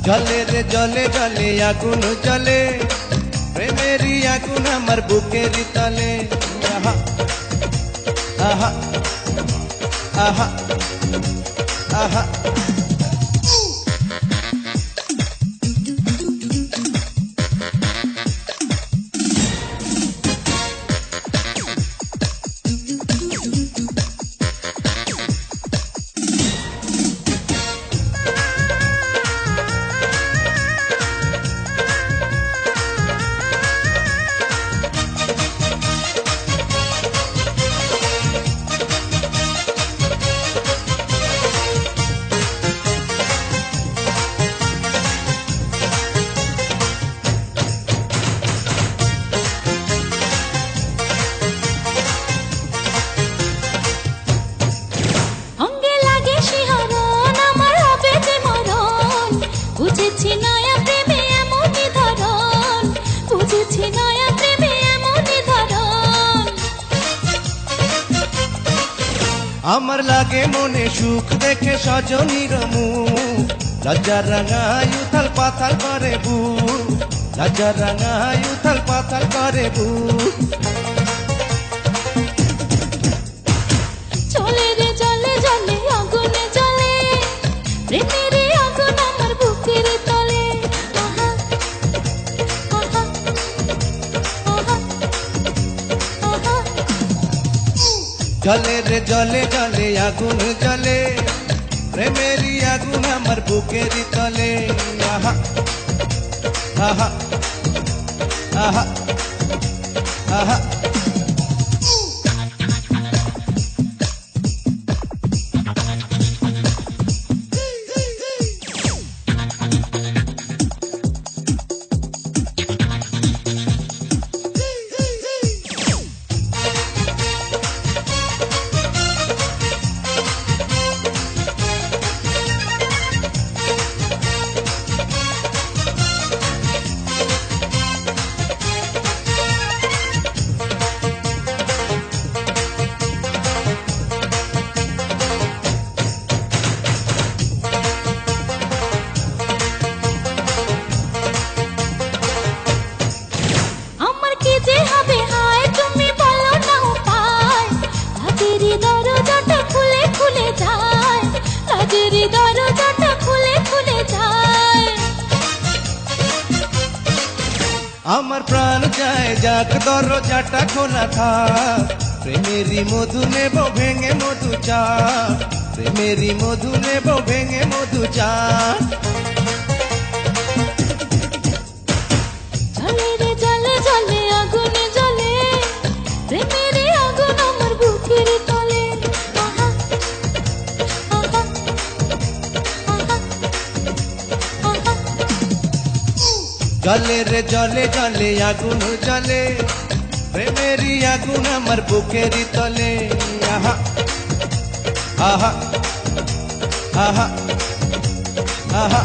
জলে রে জলে জলে আগুন জলে, প্রেমেরই আগুন আমার বুকের তলে। আহা আহা আহা আহা। আমার লাগে মনে সুখ দেখে সজনীর মুখ, লজ্জার রাঙায় উথাল পাথাল করে বুক, লজ্জার রাঙায় উথাল পাথাল করে বুক। চলে রে জলে জলে আগুনে জলে, প্রেমের আগুন আমার বুকের তলে। আহা আহা আহা আহা। জলে রে জলে জলে আগুন জলে, প্রেমেরই আগুন আমার বুকের তলে। আহা আহা আহা আহা। আমার প্রাণ চায় যাক দরজাটা খোলা থাক, প্রেমেরই মধু নেব ভেঙে মধু চা, প্রেমেরই মধু নেব ভেঙে মধু চা। জলে রে জলে জলে আগুনে জলে, প্রেমের আগুন আমার বুকের তলে। আহা আহা আহা আহা। জলে রে জলে জলে আগুন জলে, প্রেমেরই আগুন আমার বুকের তলে। আহা আহা আহা আহা।